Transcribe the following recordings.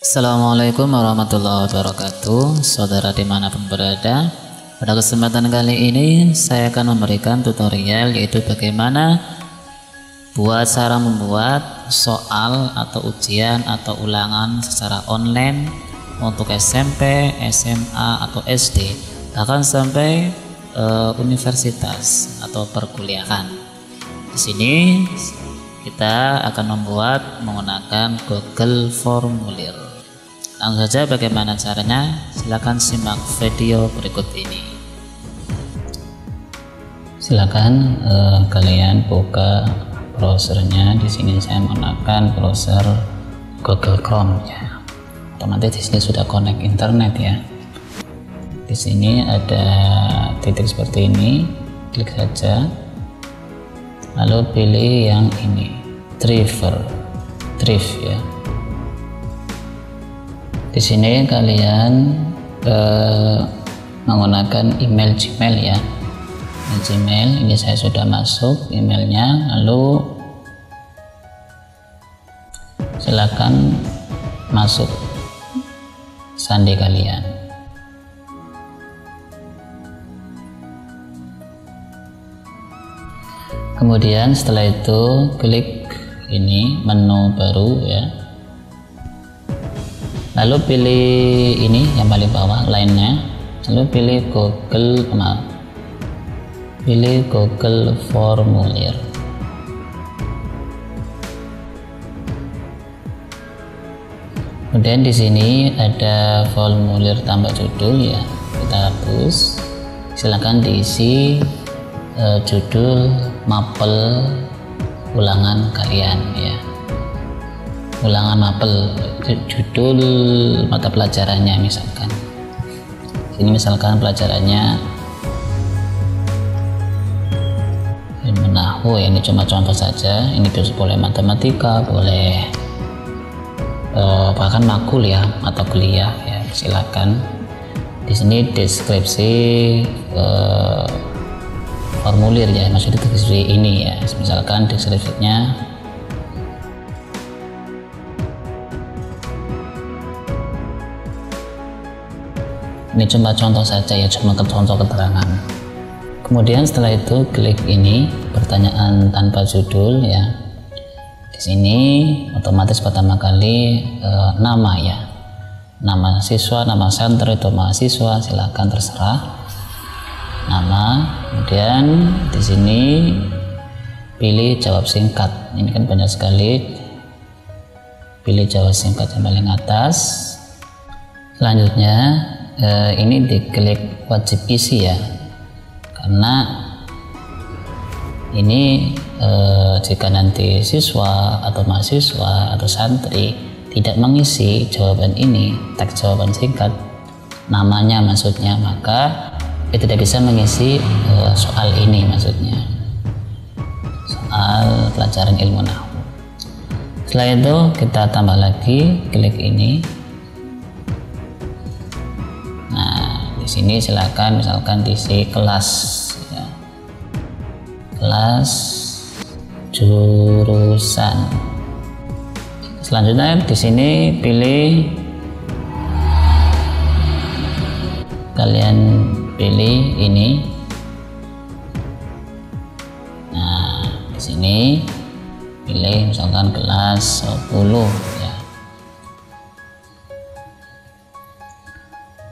Assalamualaikum warahmatullahi wabarakatuh. Saudara dimanapun berada, pada kesempatan kali ini saya akan memberikan tutorial, yaitu bagaimana cara membuat soal atau ujian atau ulangan secara online untuk SMP, SMA atau SD, bahkan sampai universitas atau perkuliahan. Di sini kita akan membuat menggunakan Google Formulir. Langsung saja bagaimana caranya, silakan simak video berikut ini. Silakan kalian buka browsernya. Di sini saya menggunakan browser Google Chrome ya. Otomatis di sini sudah connect internet ya. Di sini ada titik seperti ini, klik saja. Lalu pilih yang ini, Thrift ya. Di sini kalian menggunakan email Gmail ya. Gmail ini saya sudah masuk emailnya, lalu silakan masuk sandi kalian. Kemudian setelah itu klik ini menu baru ya. Lalu pilih ini yang paling bawah lainnya. Lalu pilih Google Formulir. Kemudian di sini ada formulir tambah judul ya. Kita hapus. Silakan diisi judul mapel ulangan kalian ya. Ulangan mapel, judul mata pelajarannya misalkan. Ini misalkan pelajarannya ilmu nahwu ya, ini cuma contoh saja. Ini boleh matematika, boleh bahkan makul ya atau kuliah ya, silakan. Di sini deskripsi formulir ya, maksudnya deskripsi ini ya, misalkan deskripsinya ini cuma contoh saja ya, cuma contoh keterangan. Kemudian setelah itu klik ini pertanyaan tanpa judul ya. Di sini otomatis pertama kali nama ya, nama siswa, nama santri atau mahasiswa, silakan terserah nama. Kemudian di sini pilih jawab singkat. Ini kan banyak sekali, pilih jawab singkat yang paling atas. Selanjutnya ini diklik wajib isi ya, karena ini jika nanti siswa atau mahasiswa atau santri tidak mengisi jawaban ini, teks jawaban singkat, namanya maksudnya, maka tidak bisa mengisi soal ini, maksudnya soal pelajaran ilmu nahwu. Setelah itu kita tambah lagi, klik ini. Nah, di sini silakan misalkan diisi kelas ya. Kelas jurusan. Selanjutnya di sini pilih, kalian pilih ini. Nah, di sini pilih misalkan kelas 10 ya.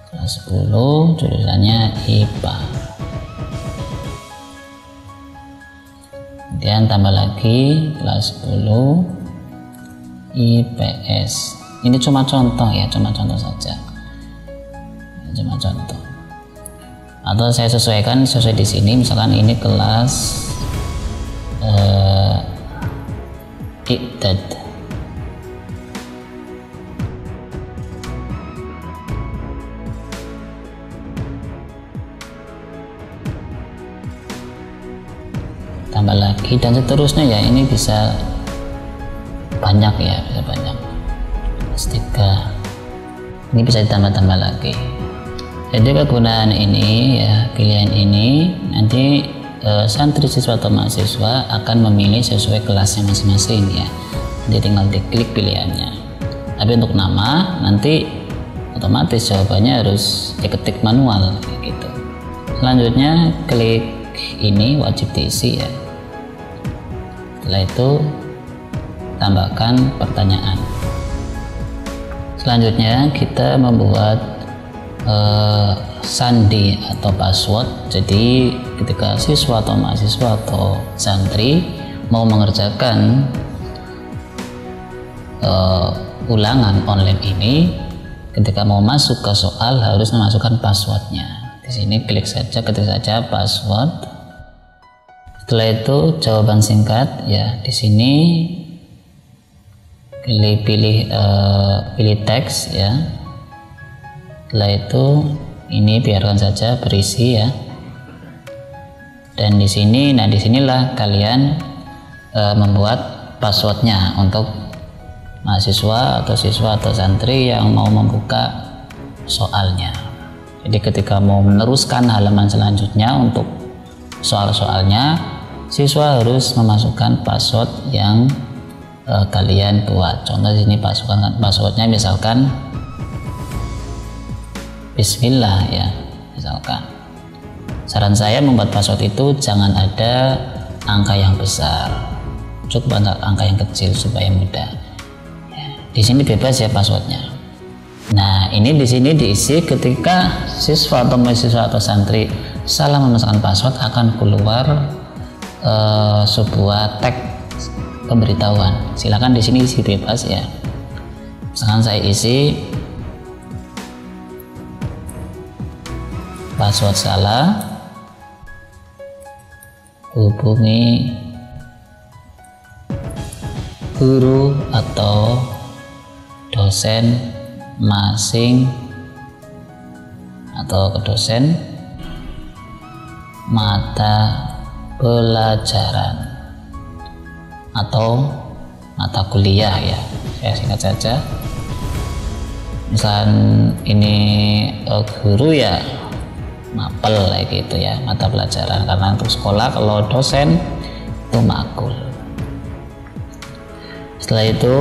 Kelas 10 jurusannya IPA. Kemudian tambah lagi kelas 10 IPS. Ini cuma contoh ya, cuma contoh saja. Cuma contoh. Atau saya sesuaikan sesuai di sini, misalkan ini kelas Iqtid. Tambah lagi dan seterusnya ya, ini bisa banyak ya, bisa banyak. Stiker ini bisa ditambah-tambah lagi. Jadi kegunaan ini ya, pilihan ini nanti santri, siswa atau mahasiswa akan memilih sesuai kelasnya masing-masing ya. Jadi tinggal diklik pilihannya. Tapi untuk nama nanti otomatis jawabannya harus diketik manual gitu. Selanjutnya klik ini, wajib diisi ya. Setelah itu tambahkan pertanyaan. Selanjutnya kita membuat sandi atau password. Jadi ketika siswa atau mahasiswa atau santri mau mengerjakan ulangan online ini, ketika mau masuk ke soal harus memasukkan passwordnya. Di sini klik saja, ketik saja password. Setelah itu jawaban singkat ya. Di sini pilih teks ya. Setelah itu ini biarkan saja berisi ya. Dan di sini, nah disinilah kalian membuat passwordnya untuk mahasiswa atau siswa atau santri yang mau membuka soalnya. Jadi ketika mau meneruskan halaman selanjutnya untuk soal-soalnya, siswa harus memasukkan password yang kalian buat. Contoh di sini passwordnya misalkan Bismillah ya, misalkan. Saran saya membuat password itu jangan ada angka yang besar, cukup angka yang kecil supaya mudah. Di sini bebas ya passwordnya. Nah ini di sini diisi ketika siswa atau mahasiswa atau santri salah memasukkan password akan keluar sebuah tag pemberitahuan. Silakan di sini isi bebas ya. Misalkan saya isi password salah, hubungi guru atau dosen masing atau ke dosen mata pelajaran atau mata kuliah ya, saya singkat saja. Misal ini guru ya mapel kayak gitu ya, mata pelajaran, karena untuk sekolah. Kalau dosen itu makul. Setelah itu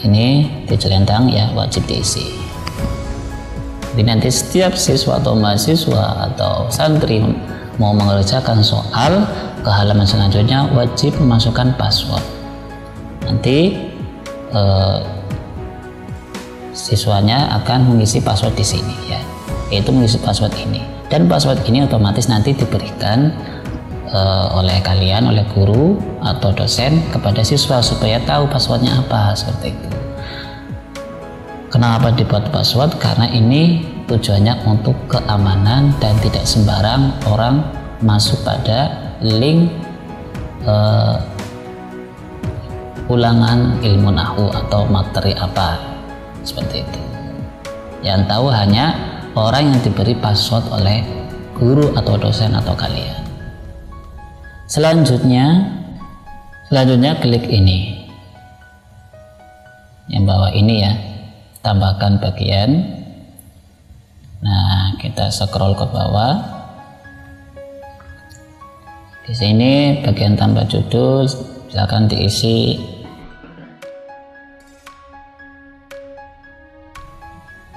ini dicelentang ya, wajib diisi. Jadi nanti setiap siswa atau mahasiswa atau santri mau mengerjakan soal ke halaman selanjutnya wajib memasukkan password. Nanti siswanya akan mengisi password di sini ya, yaitu mengisi password ini. Dan password ini otomatis nanti diberikan oleh kalian, oleh guru atau dosen kepada siswa supaya tahu passwordnya apa, seperti itu. Kenapa dibuat password? Karena ini tujuannya untuk keamanan dan tidak sembarang orang masuk pada link ulangan ilmu nahwu atau materi apa, seperti itu. Yang tahu hanya orang yang diberi password oleh guru atau dosen atau kalian. Selanjutnya klik ini yang bawah ini ya, tambahkan bagian. Nah kita scroll ke bawah. Di sini bagian tambah judul, silakan diisi.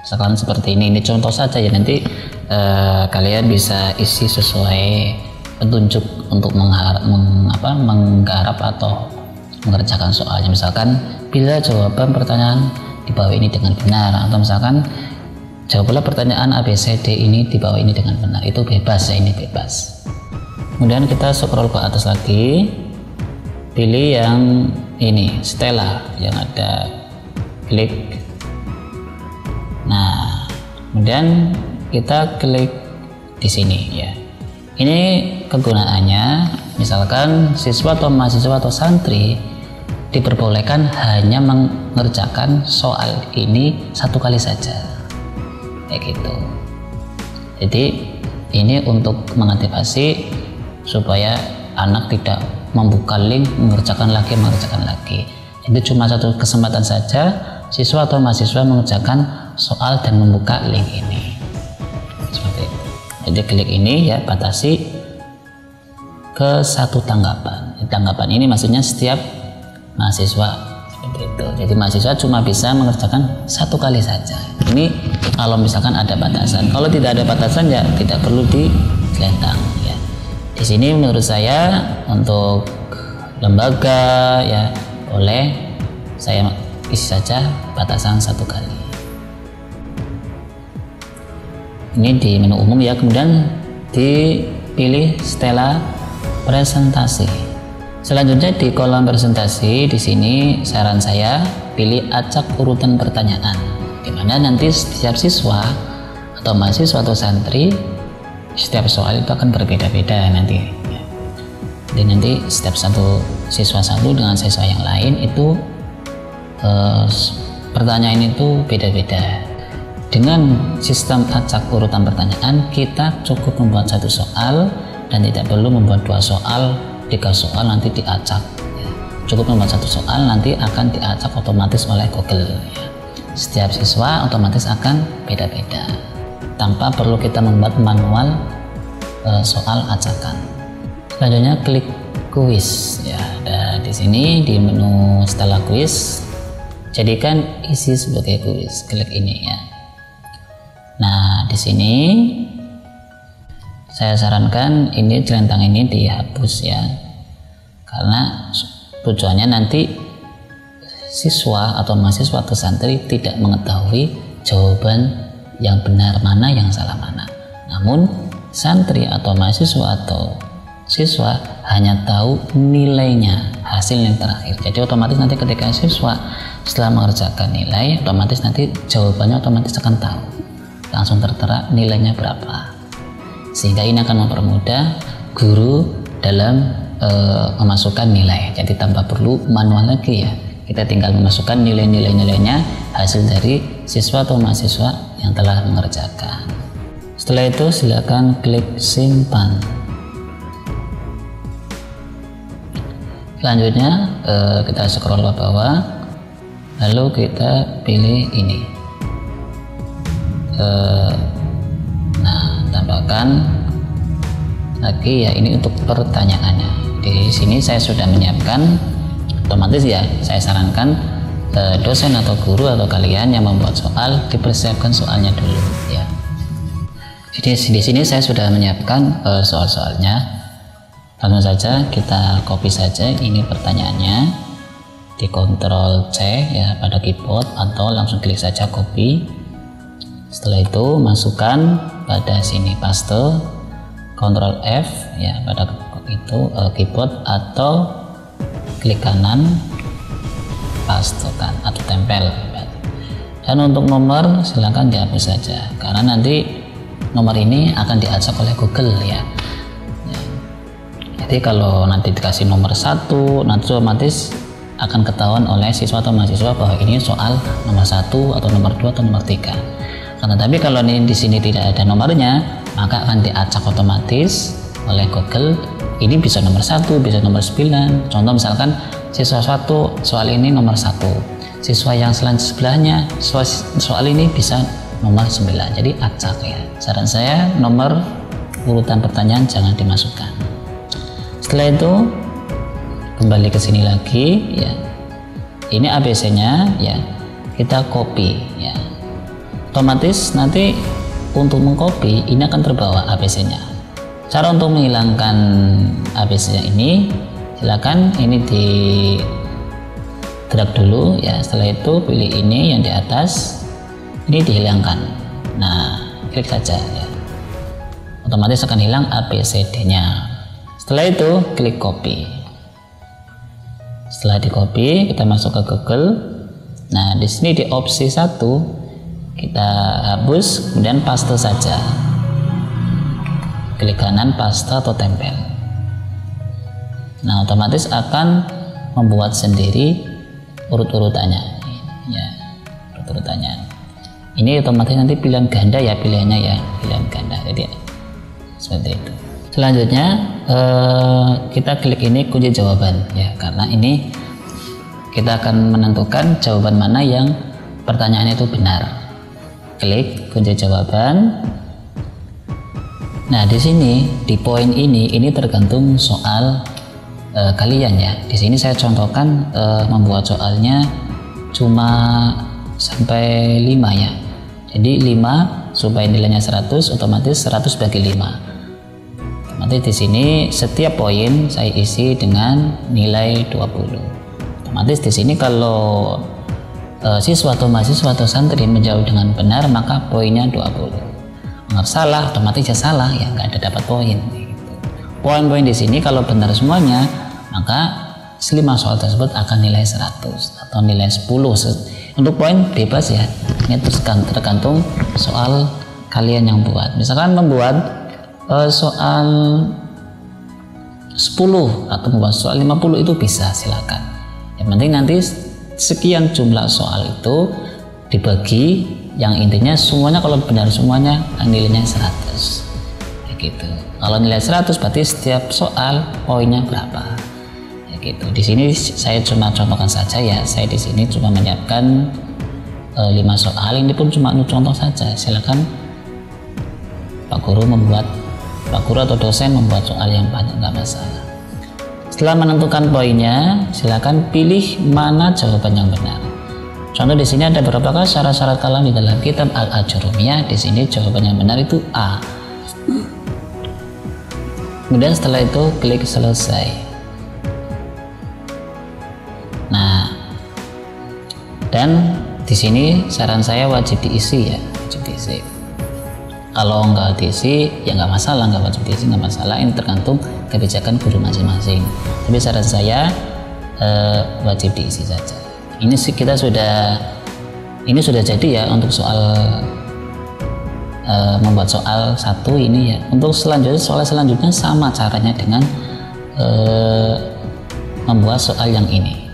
Misalkan seperti ini contoh saja ya, nanti kalian bisa isi sesuai petunjuk untuk menggarap atau mengerjakan soalnya. Misalkan bila jawaban pertanyaan di bawah ini dengan benar, atau misalkan jawablah pertanyaan ABCD ini di bawah ini dengan benar. Itu bebas ya, ini bebas. Kemudian kita scroll ke atas lagi, pilih yang ini Stella yang ada klik. Nah kemudian kita klik di sini ya. Ini kegunaannya, misalkan siswa atau mahasiswa atau santri diperbolehkan hanya mengerjakan soal ini satu kali saja, kayak gitu. Jadi ini untuk mengantisipasi supaya anak tidak membuka link mengerjakan lagi. Jadi cuma satu kesempatan saja siswa atau mahasiswa mengerjakan soal dan membuka link ini, seperti itu. Jadi klik ini ya, batasi ke satu tanggapan. Tanggapan ini maksudnya setiap mahasiswa, seperti gitu. Jadi mahasiswa cuma bisa mengerjakan satu kali saja. Ini kalau misalkan ada batasan. Kalau tidak ada batasan ya tidak perlu digelentang ya. Di sini menurut saya untuk lembaga ya boleh saya isi saja batasan satu kali. Ini di menu umum ya, kemudian dipilih setelah presentasi. Selanjutnya di kolom presentasi di sini saran saya pilih acak urutan pertanyaan, di mana nanti setiap siswa atau mahasiswa atau santri setiap soal itu akan berbeda-beda nanti. Jadi nanti setiap satu siswa satu dengan siswa yang lain itu pertanyaan itu beda-beda. Dengan sistem acak urutan pertanyaan kita cukup membuat satu soal dan tidak perlu membuat 2 soal, 3 soal nanti diacak ya. Cukup membuat satu soal nanti akan diacak otomatis oleh Google ya. Setiap siswa otomatis akan beda-beda tanpa perlu kita membuat manual soal acakan. Selanjutnya klik kuis ya. Ada di sini di menu setelah kuis jadikan isi sebagai kuis, klik ini ya. Nah, di sini saya sarankan ini centang ini dihapus ya. Karena tujuannya nanti siswa atau mahasiswa atau santri tidak mengetahui jawaban yang benar mana, yang salah mana. Namun santri atau mahasiswa atau siswa hanya tahu nilainya, hasil yang terakhir. Jadi otomatis nanti ketika siswa setelah mengerjakan nilai, otomatis nanti jawabannya otomatis akan tahu. Langsung tertera nilainya berapa, sehingga ini akan mempermudah guru dalam memasukkan nilai. Jadi tanpa perlu manual lagi ya, kita tinggal memasukkan nilainya hasil dari siswa atau mahasiswa yang telah mengerjakan. Setelah itu silakan klik simpan. Selanjutnya kita scroll ke bawah, lalu kita pilih ini. Nah, tambahkan lagi ya, ini untuk pertanyaannya. Di sini saya sudah menyiapkan, otomatis ya saya sarankan dosen atau guru atau kalian yang membuat soal dipersiapkan soalnya dulu ya. Jadi di sini saya sudah menyiapkan soal-soalnya. Langsung saja kita copy saja ini pertanyaannya, di Ctrl C ya pada keyboard atau langsung klik saja copy. Setelah itu masukkan pada sini paste, Ctrl F ya pada itu keyboard atau klik kanan pastekan atau tempel. Dan untuk nomor silahkan dihapus saja karena nanti nomor ini akan diacak oleh Google ya. Jadi kalau nanti dikasih nomor 1 nanti otomatis akan ketahuan oleh siswa atau mahasiswa bahwa ini soal nomor 1 atau nomor 2 atau nomor 3. Tapi kalau ini di sini tidak ada nomornya, maka akan diacak otomatis oleh Google. Ini bisa nomor 1, bisa nomor 9. Contoh misalkan siswa 1 soal ini nomor 1, siswa yang sebelahnya soal ini bisa nomor 9. Jadi acak ya. Saran saya nomor urutan pertanyaan jangan dimasukkan. Setelah itu kembali ke sini lagi ya. Ini ABC-nya ya. Kita copy ya. Otomatis nanti untuk mengcopy ini akan terbawa ABC-nya. Cara untuk menghilangkan ABC-nya ini silakan ini di drag dulu ya. Setelah itu pilih ini yang di atas, ini dihilangkan. Nah, klik saja ya. Otomatis akan hilang ABCD-nya. Setelah itu klik copy. Setelah di copy kita masuk ke Google. Nah, di sini di opsi 1 kita hapus, kemudian paste saja. Klik kanan paste atau tempel. Nah, otomatis akan membuat sendiri urut-urutannya ya, urut-urutannya. Ini otomatis nanti pilihan ganda ya, pilihannya ya, pilihan ganda. Jadi seperti itu. Selanjutnya kita klik ini kunci jawaban ya, karena ini kita akan menentukan jawaban mana yang pertanyaannya itu benar. Klik kunci jawaban. Nah, di sini di poin ini tergantung soal kalian ya. Di sini saya contohkan membuat soalnya cuma sampai 5 ya. Jadi 5 supaya nilainya 100, otomatis 100 bagi 5. Otomatis di sini setiap poin saya isi dengan nilai 20. Otomatis di sini kalau siswa atau mahasiswa atau santri menjawab dengan benar maka poinnya 20. Kalau salah otomatis ya salah, ya nggak ada dapat poin. Poin-poin di sini kalau benar semuanya maka 5 soal tersebut akan nilai 100 atau nilai 10. Untuk poin bebas ya, ini tergantung soal kalian yang buat. Misalkan membuat soal 10 atau membuat soal 50 itu bisa, silakan. Yang penting nanti sekian jumlah soal itu dibagi, yang intinya semuanya kalau benar semuanya nilainya 100. Gitu. Kalau nilai 100 berarti setiap soal poinnya berapa? Gitu. Di sini saya cuma contohkan saja ya. Saya di sini cuma menyiapkan 5 soal. Ini pun cuma contoh saja. Silakan Pak Guru atau dosen membuat soal yang banyak, nggak masalah. Setelah menentukan poinnya, silakan pilih mana jawaban yang benar. Contoh di sini ada beberapa syarat-syarat kalam di dalam kitab Al-Ajurumiyah. Di sini jawaban yang benar itu A. Kemudian setelah itu klik selesai. Nah, dan di sini saran saya wajib diisi ya, wajib diisi. Kalau nggak diisi ya nggak masalah, nggak wajib diisi nggak masalah. Ini tergantung kebijakan guru masing-masing. Tapi saran saya wajib diisi saja. Ini sih kita ini sudah jadi ya untuk soal membuat soal 1 ini ya. Untuk soal selanjutnya sama caranya dengan membuat soal yang ini.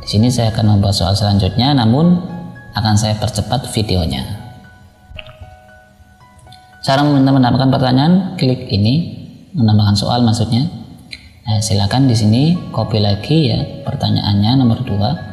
Di sini saya akan membuat soal selanjutnya, namun akan saya percepat videonya. Cara menambahkan pertanyaan, klik ini, menambahkan soal maksudnya. Nah, silakan di sini copy lagi ya pertanyaannya nomor 2.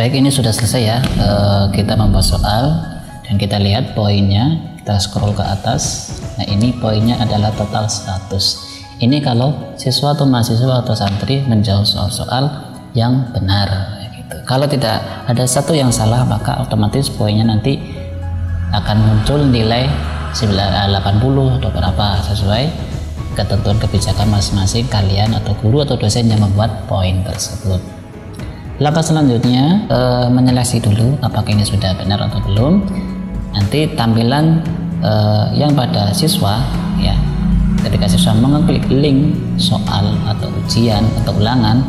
Baik, ini sudah selesai ya. Kita membuat soal dan kita lihat poinnya. Kita scroll ke atas. Nah, ini poinnya adalah total 100. Ini kalau siswa atau mahasiswa atau santri menjawab soal-soal yang benar gitu. Kalau tidak ada satu yang salah maka otomatis poinnya nanti akan muncul nilai 80 atau berapa sesuai ketentuan kebijakan masing-masing kalian atau guru atau dosen yang membuat poin tersebut. Langkah selanjutnya menyeleksi dulu apakah ini sudah benar atau belum. Nanti tampilan yang pada siswa ya, ketika siswa mengeklik link soal atau ujian atau ulangan,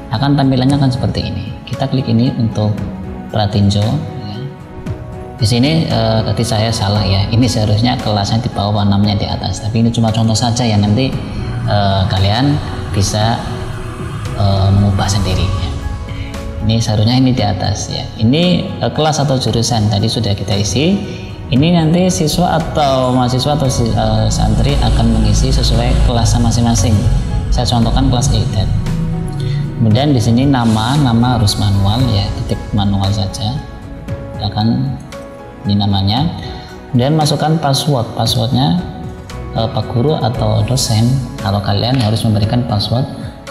akan tampilannya akan seperti ini. Kita klik ini untuk pratinjo ya. Di sini tadi saya salah ya, ini seharusnya kelasnya di bawah, namanya di atas, tapi ini cuma contoh saja ya, nanti kalian bisa mengubah sendiri ya. Ini seharusnya ini di atas ya. Ini kelas atau jurusan tadi sudah kita isi. Ini nanti siswa atau mahasiswa atau santri akan mengisi sesuai kelas masing-masing. Saya contohkan kelas EIDAD. Kemudian di sini nama harus manual ya, ketik manual saja. Silakan ini namanya. Kemudian masukkan passwordnya Pak Guru atau dosen atau kalian harus memberikan password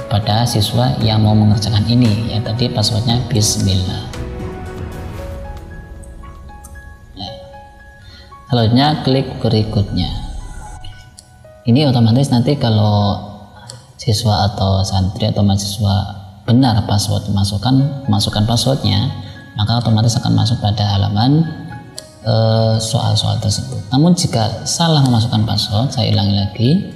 pada siswa yang mau mengerjakan ini ya. Tadi passwordnya Bismillah ya. Selanjutnya klik berikutnya. Ini otomatis nanti kalau siswa atau santri atau mahasiswa benar masukkan passwordnya, maka otomatis akan masuk pada halaman soal-soal tersebut. Namun jika salah memasukkan password, saya ulangi lagi,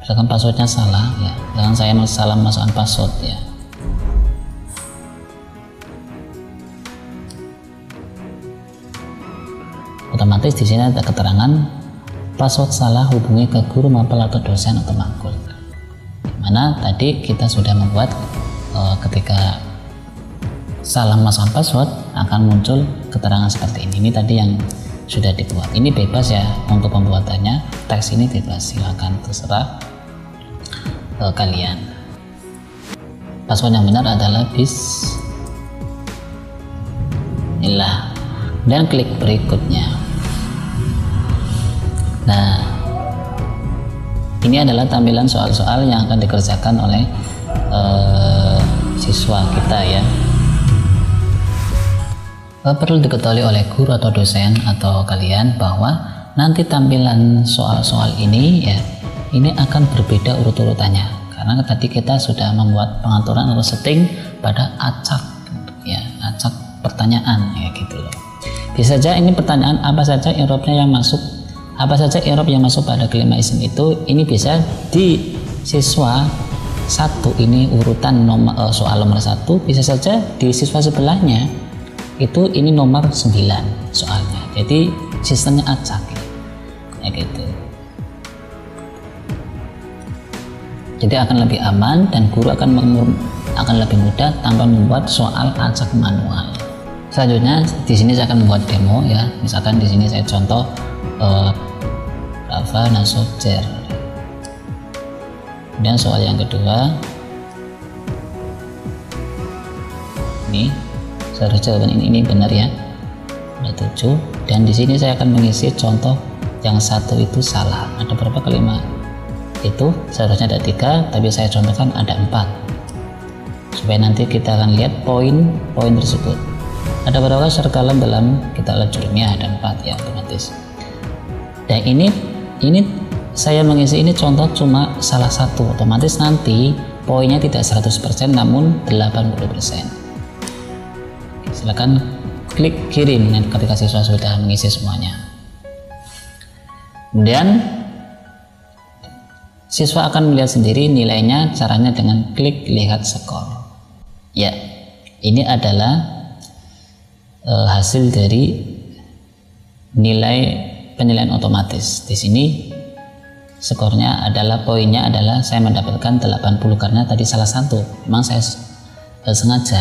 misalkan passwordnya salah ya, jangan saya salah memasukkan password ya. Otomatis di sini ada keterangan password salah, hubungi ke guru mapel atau dosen atau makul. Mana tadi kita sudah membuat ketika salah memasukkan password akan muncul keterangan seperti ini. Ini tadi yang sudah dibuat. Ini bebas ya untuk pembuatannya. Teks ini bebas, silakan terserah kalian. Password yang benar adalah bismillah dan klik berikutnya. Nah, ini adalah tampilan soal-soal yang akan dikerjakan oleh siswa kita ya. Perlu diketahui oleh guru atau dosen atau kalian bahwa nanti tampilan soal-soal ini ya, ini akan berbeda urut-urutannya karena tadi kita sudah membuat pengaturan atau setting pada acak ya, acak pertanyaan ya gitu loh. Bisa saja ini pertanyaan apa saja i'rabnya yang masuk, apa saja i'rab yang masuk pada kelima isim itu, ini bisa di siswa satu ini urutan soal nomor 1, bisa saja di siswa sebelahnya itu ini nomor 9 soalnya. Jadi sistemnya acak ya gitu. Jadi akan lebih aman dan guru akan lebih mudah tanpa membuat soal acak manual. Selanjutnya di sini saya akan membuat demo ya. Misalkan di sini saya contoh Rafa Nasojer. Dan soal yang kedua ini seharusnya jawaban ini benar ya, ada 7. Dan di sini saya akan mengisi contoh yang satu itu salah. Ada berapa kelima? Itu seharusnya ada 3, tapi saya contohkan ada 4 supaya nanti kita akan lihat poin-poin tersebut. Ada berapa serkalan dalam kita lejurnya? Ada 4 ya otomatis. Dan ini saya mengisi ini contoh cuma salah satu, otomatis nanti poinnya tidak 100% namun 80%. Silakan klik kirim ketika siswa sudah mengisi semuanya. Kemudian siswa akan melihat sendiri nilainya, caranya dengan klik lihat skor. Ya, ini adalah hasil dari nilai penilaian otomatis. Di sini skornya adalah, poinnya adalah saya mendapatkan 80 karena tadi salah satu, memang saya sengaja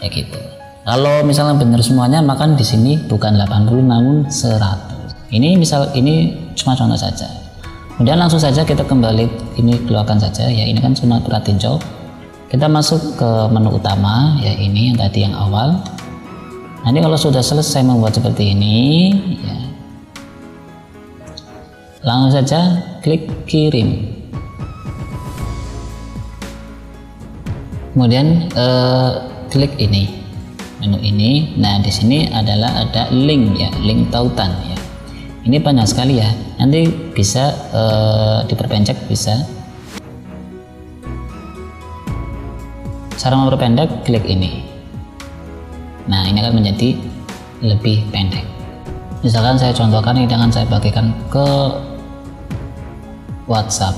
ya gitu. Kalau misalnya benar semuanya maka di sini bukan 80 namun 100. Ini cuma contoh saja. Kemudian langsung saja kita kembali, ini keluarkan saja ya, ini kan cuma pratinjau. Kita masuk ke menu utama ya, ini yang tadi yang awal. Nanti kalau sudah selesai membuat seperti ini ya, langsung saja klik kirim. Kemudian klik ini, menu ini. Nah di sini adalah ada link ya, link tautan ya. Ini banyak sekali ya. Nanti bisa diperpendek, bisa. Cara memperpendek klik ini. Nah ini akan menjadi lebih pendek. Misalkan saya contohkan ini dengan saya bagikan ke WhatsApp.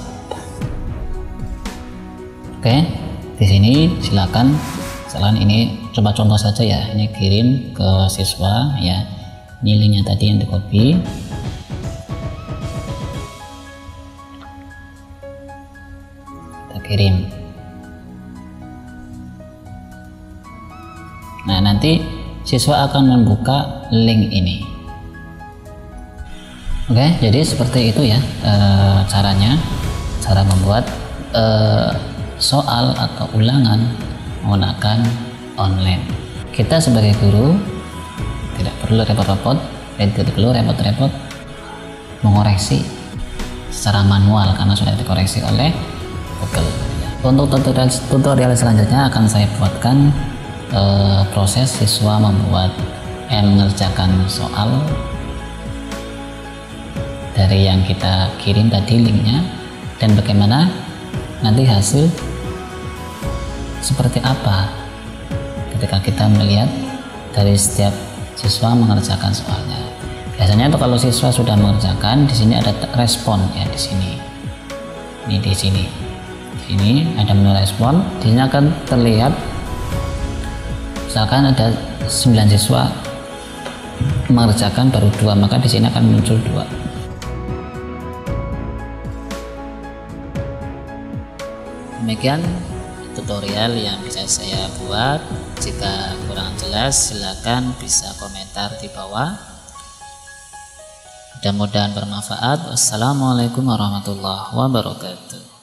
Oke, di sini silakan ini coba contoh saja ya. Ini kirim ke siswa ya. Ini linknya tadi yang di copy. Kita kirim. Nah nanti siswa akan membuka link ini. Oke, jadi seperti itu ya caranya, cara membuat soal atau ulangan menggunakan online. Kita sebagai guru tidak perlu repot-repot mengoreksi secara manual karena sudah dikoreksi oleh Google. Untuk tutorial selanjutnya akan saya buatkan proses siswa membuat mengerjakan soal dari yang kita kirim tadi linknya, dan bagaimana nanti hasil seperti apa ketika kita melihat dari setiap siswa mengerjakan soalnya. Biasanya itu kalau siswa sudah mengerjakan, di sini ada respon ya, di sini. Ini di sini. Ini ada menu respon. Di sini akan terlihat misalkan ada 9 siswa mengerjakan baru 2, maka di sini akan muncul 2. Demikian tutorial yang bisa saya buat. Jika kurang jelas silakan bisa komentar di bawah. Mudah-mudahan bermanfaat. Wassalamualaikum warahmatullahi wabarakatuh.